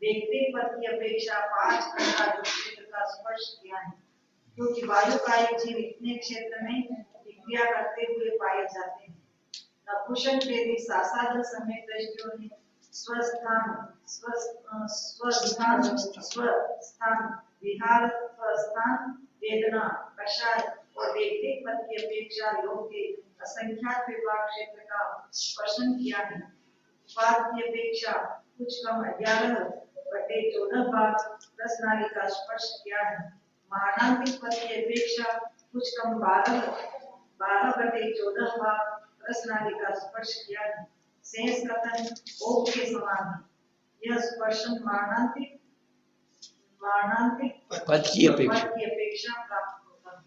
व्यक्ति पद की अपेक्षा 5 राज्यों क्षेत्र का स्पर्श किया है, क्योंकि वायुकाय जीव इतने क्षेत्र में क्रिया करते हुए पाए जाते हैं। नपुंसक वेदी सासाधन सम्यक दृष्टियों ने स्वस्थान विहार स्वस्थान वेदना कषाय और व्यक्ति पद की अपेक्षा लोक के असंख्यात विभाग क्षेत्र का स्पर्शन किया है। उत्पाद की अपेक्षा कुछ कम 11/14 भाग रस नाली का स्पर्श किया है। मारणांतिक पद की अपेक्षा कुछ कम 12/14 भाग रस नाली का स्पर्श किया है। शेष कथन ओघ के समान है। यह स्पर्शन मारणांतिक पद की अपेक्षा प्राप्त होता है।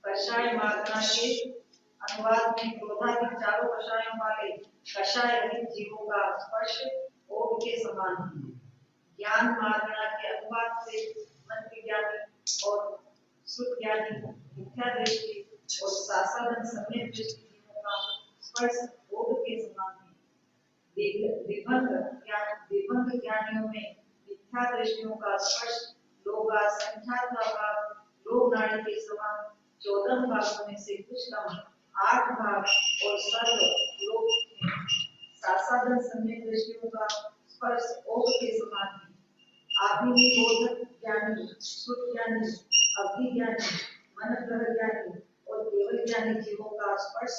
कषाय मार्गना के अनुवाद में क्रोधादि चारों कषायों वाले कषाय रहित जीवों का स्पर्श ओघ के समान है। ज्ञान मार्गना के अनुवाद से मन विज्ञानी और सुख ज्ञानी मिथ्या दृष्टि और सासाधन सम्यक दृष्टि जीवों का स्पर्श ओघ के समान है। विभंग ज्ञानियों में मिथ्या दृष्टियों का स्पर्श लोगा संख्यात भाग लोक नाड़ी के समान 14 भागों में से कुछ कम 8 भाग और सर्व लोक सासाधन सम्यक दृष्टियों का स्पर्श ओघ के समान है। आभिनिबोधक ज्ञानी सुख ज्ञानी अवधि ज्ञानी मन ग्रह ज्ञानी और केवल ज्ञानी जीवों का स्पर्श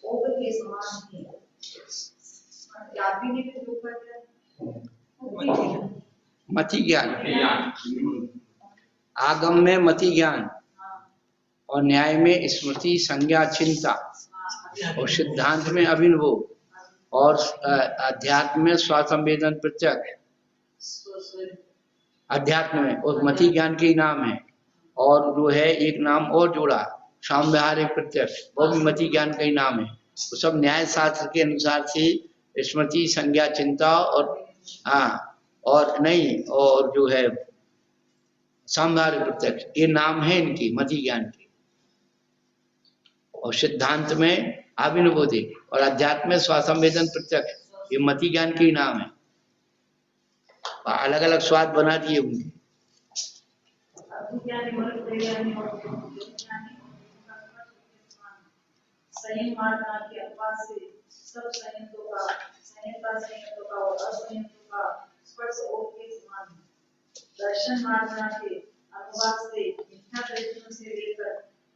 ओघ के समान है। मति ज्ञान, आगम में मति ज्ञान और न्याय में स्मृति संज्ञा चिंता और सिद्धांत में अभिनव और अध्यात्म में स्वासंवेदन प्रत्यक्ष। अध्यात्म में और मति ज्ञान के ही नाम है, और जो है एक नाम और जोड़ा सामव्यवहारिक प्रत्यक्ष, वो भी मति ज्ञान का ही नाम है। वो सब न्याय शास्त्र के अनुसार से स्मृति संज्ञा चिंता और नहीं और जो है सामव्यवहारिक प्रत्यक्ष, ये नाम है इनकी मति ज्ञान के। और सिद्धांत में अभिनवोधि और अध्यात्म में स्वासंवेदन प्रत्यक्ष, ये मति ज्ञान के ही नाम है। अलग अलग स्वाद बना दिए उनके। संयम मार्ग के अनुवाद से सब संयमों का संयता संयतों का और असंयतों का स्पर्श ओठ के समान है। दर्शन मार्गना के अनुवाद से मिथ्या दृष्टियों से लेकर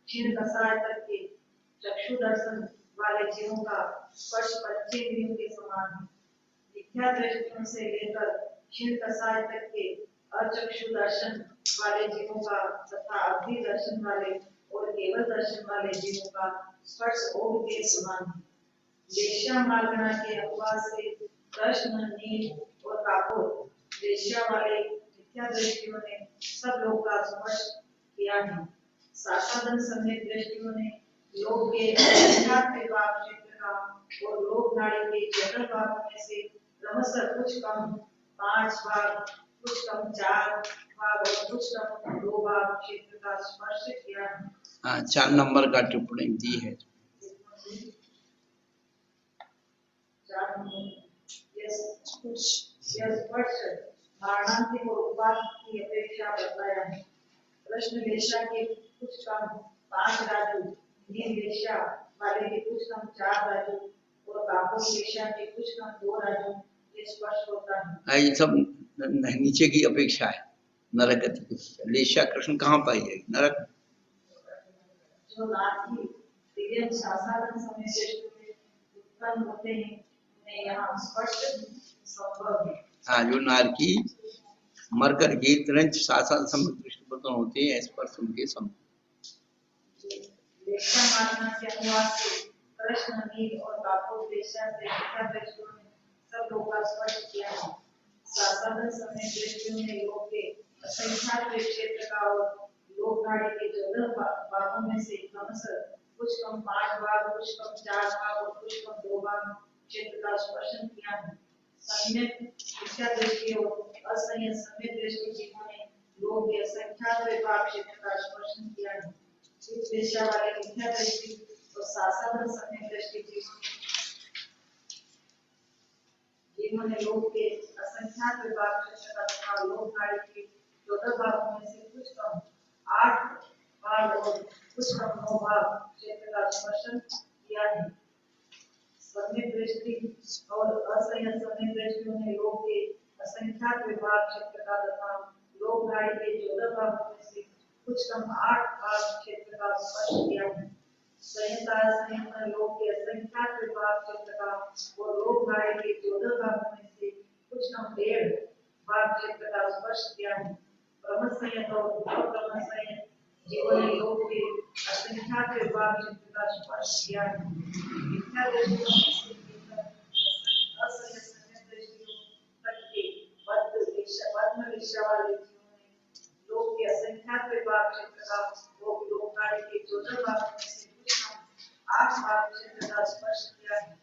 क्षीण कसाय तक के चक्षु दर्शन वाले जीवों का स्पर्श पंचेंद्रियों के समान है। मिथ्या दृष्टियों से लेकर क्षीण कसाय तक के अचक्षु दर्शन वाले जीवों का तथा अवधि दर्शन वाले और केवल दर्शन वाले जीवों का स्पर्श ओठ के समान है। वेश्या मार्गना के अपवाद से कृष्ण नील और कापुर वेश्या वाले मिथ्या दृष्टियों ने सब लोग का स्पर्श किया है। सासाधन समेत दृष्टियों ने लोग के अज्ञात विभाग क्षेत्र का और लोक नाड़ी के 14 भागों में से क्रमशः कुछ कम 5 भाग, कुछ कम 4 भाग और कुछ कम 2 भाग क्षेत्र का स्पर्श किया है। हाँ, 4 नंबर का टिप्पणी दी है। यह स्पर्श मारणांतिक और उपाद की अपेक्षा बताया है। कृष्ण वेश्या के कुछ कम 5 राजू, नील वेश्या वाले के कुछ कम 4 राजू और कापुर वेश्या के कुछ कम 2 राजू ये स्पर्श होता है। ये सब नीचे की अपेक्षा है, नरक गति की अपेक्षा। वेश्या कृष्ण कहाँ पाई जाएगी? नरक। जो नाथी दिव्य शासाधन समय दृष्टि में उत्पन्न होते हैं उन्हें यहाँ स्पर्श संभव है। हाँ, जो नारकी मरकर के तुरंत शासन दृष्टिपतन होते हैं, स्पर्श उनके संभव। वेश्या मार्गना के अनुवाद से कृष्ण नील और कापुर वेश्या से मिथ्या दृष्टियों ने सब लोग का स्पर्श किया है। शासाधन समय दृष्टियों ने लोग के असंख्यात क्षेत्र का और लोक नाड़ी के 14 भागों में से क्रमशः कुछ कम 5 भाग, कुछ कम 4 भाग और कुछ कम 2 भाग क्षेत्र का स्पर्शन किया है। संयत मिथ्या दृष्टि और असंयत समेत दृष्टि जीवों ने लोग के असंख्यात विभाग क्षेत्र का स्पर्शन किया है। इस वेश्या वाले मिथ्या दृष्टि और शासाधन समेत दृष्टि जीवों ने लोग के असंख्यात विभाग क्षेत्र का तथा लोक नाड़ी के 14 भागों में से कुछ कम 8 भाग और कुछ कम 9 भाग क्षेत्र का स्पर्शन किया है। समेत दृष्टि और असंयत समेत दृष्टियों ने लोग के असंख्यात विभाग क्षेत्र का तथा लोक नाड़ी के 14 भागों में से कुछ कम 8 भाग क्षेत्र का स्पर्श किया है। संयता संयत लोग के असंख्यात विभाग क्षेत्र का और लोक नाड़ी के 14 भागों में से कुछ कम 1.5 भाग क्षेत्र का स्पर्श किया है। ब्रह्म संयत और ब्रह्म संयत जीवन ने लोग के असंख्यात विभाग क्षेत्र का स्पर्श किया है। मिथ्या दृष्टियों से लेकर असंयत समेत दृष्टियों तक के बद्ध वेश्या वाले जीवों ने लोग के असंख्यात विभाग क्षेत्र का और लोक नाड़ी के 14 भागों में से कुछ कम 8 भाग क्षेत्र का स्पर्श किया है।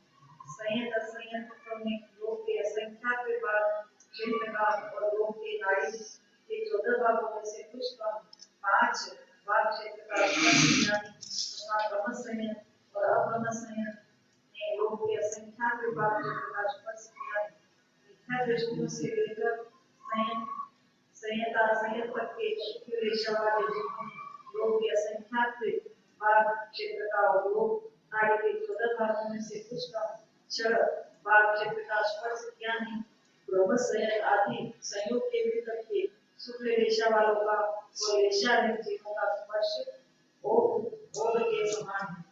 संयत असंयत ने लोग के असंख्यात विभाग क्षेत्र का और लोक के नाड़ी के 14 भागों में से कुछ कम 5 भाग क्षेत्र का स्पर्श किया तथा ब्रह्म संयत और अब्रह्म संयत ने लोग के असंख्यात विभाग क्षेत्र का स्पर्श किया है। मिथ्या दृष्टियों से लेकर संयत असंयत तक के शुक्ल वेश्या वाले जीवों ने लोग के असंख्यात भाग क्षेत्र का और लोक नाड़ी के 14 भागों में से कुछ कम 6 भाग क्षेत्र का स्पर्श किया है। ब्रह्म संयत आदि संयोग के भीतर के शुक्ल वेश्या वालों का और वेश्या रहित जीवों का स्पर्श ओठ के समान है।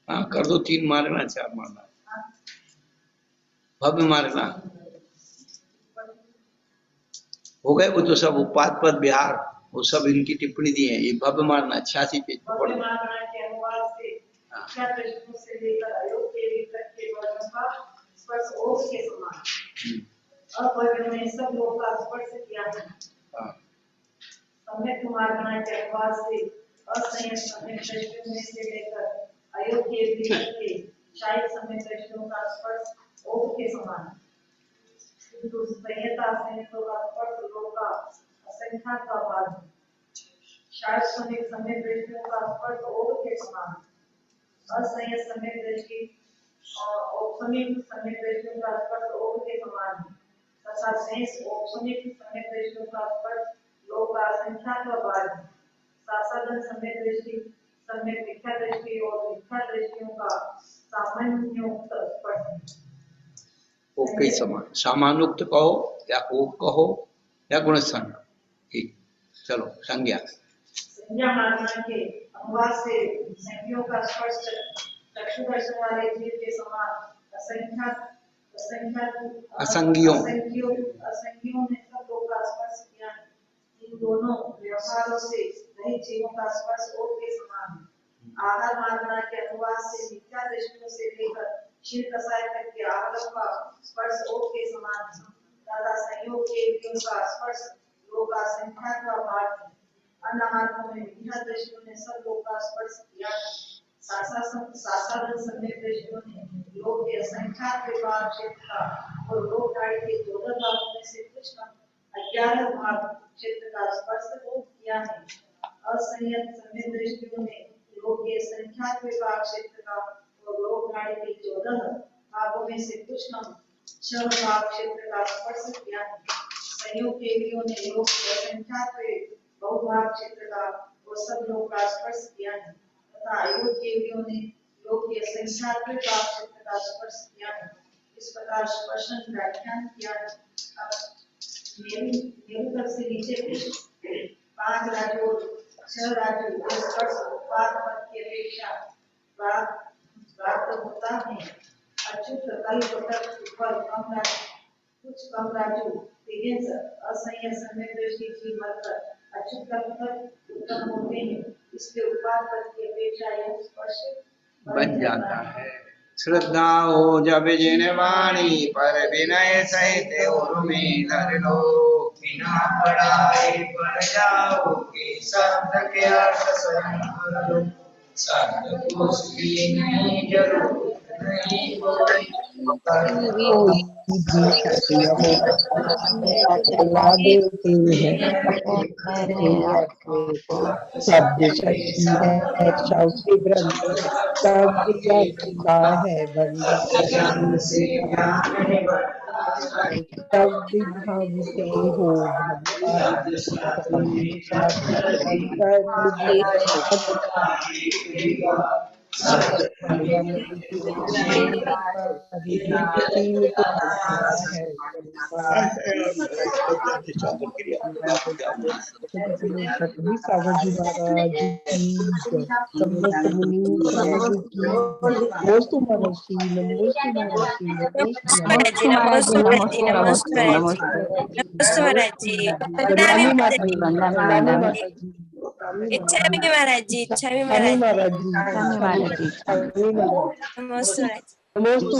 हाँ, कर दो। 3 मारना, 4 मारना, भव्य मारना हो गए। वो तो सब उपात पद बिहार वो सब इनकी टिप्पणी दी है। ये भव्य मारना 86 पेज पर भव्य मारना के अनुवाद से मिथ्या दृष्टियों से लेकर अयोग के भीतर के वर्णों का स्पर्श ओठ के समान। अभव्य में सब लोग का स्पर्श किया है। सम्यक मार्गना के अनुवाद से असंयत सम्यक दृष्टियों में से लेकर अयोग के भीतर के शायद सम्यक दृष्टियों का स्पर्श ओठ के समान। किंतु संयता संयतों का स्पर्श लोग का असंख्यात का भाग है। शायद सम्यक दृष्टियों का स्पर्श ओठ के समान। असंयत सम्यक दृष्टि और औपनिक सम्यक दृष्टियों का स्पर्श ओठ के समान है तथा शेष औपनिक सम्यक दृष्टियों का स्पर्श लोग का असंख्यात का भाग है। शासाधन सम्यक दृष्टि सम्यक मिथ्या दृष्टि और मिथ्या दृष्टियों का सामान्योक्त के समान, सामानुक्त कहो या ओक कहो या गुणस्थान। ठीक, चलो संज्ञा। संज्ञा मानना के अनुवाद से संज्ञों का स्पष्ट चक्षु दर्शन वाले जीव के समान असंख्यात असंज्ञों असंज्ञों ने सब लोग का स्पर्श किया है। इन दोनों व्यवहारों से रहित जीवों का स्पर्श ओक के समान है। आहार मार्गना के अनुवाद से मिथ्या दृष्टियों से लेकर क्षीर कषाय तक के आहारों का स्पर्श ओक के समान है तथा संयोग के इंद्रियों का स्पर्श लोक का संख्यात व भाग है। अनाहारों में मिथ्या दृष्टियों ने सब लोग का स्पर्श किया है। सासादन समेत दृष्टियों ने लोक के असंख्यात विभाग क्षेत्र का और लोक गाड़ी के 14 भागों में से कुछ कम 11 भाग क्षेत्र का स्पर्श किया है। असंयत समेत दृष्टियों ने लोक के संख्यात विभाग क्षेत्र का और लोक गाड़ी के 14 भागों में से कुछ कम 6 भाग क्षेत्र का स्पर्श किया है। संयोग के इंद्रियों ने लोक के असंख्यात बहुभाग क्षेत्र का और सब लोग का स्पर्श किया है तथा आयोग के इंद्रियों ने लोक के असंख्यात विभाग क्षेत्र का स्पर्श किया है। इस प्रकार स्पर्शन व्याख्यान किया है। अब मेरु तक से नीचे 5 राज्यों और 6 राज्यों के स्पर्श उत्पाद पद की अपेक्षा प्राप्त होता है। अच्युत कल्प तक ऊपर कुछ कम राज्यों असंयत समय दृष्टि की मरकर अच्युत कल्प तक उत्पन्न होते हैं। इसके उत्पाद पद की अपेक्षा यह स्पर्श बन जाता है। श्रद्धा हो जब जिन वाणी पर विनय सहित उर्मी धर लो, बिना पढ़ाए पढ़ जाओ कि शब्द के अर्थ स्वयं कर लो। शब्द कोश की नहीं जरूरत नहीं कोई, चला देते हैं शब्द शक्ति है, शब्द ग्रंथ है, शब्द का है बंदा, शब्द भाव से हो सागर जी महाराज की समस्त मुनि समाज की नमोस्तु महर्षि, नमोस्तु महर्षि, नमोस्तु नमस्ते महाराज जी, नमस्ते नमस्ते नमस्ते महाराज जी, वंदनामी माता जी, वंदनामी माता जी, इच्छामि महाराज जी, इच्छामि महाराज जी, महाराज जी, नमोस्तु। नमस्ते महाराज जी। नमोस्तु।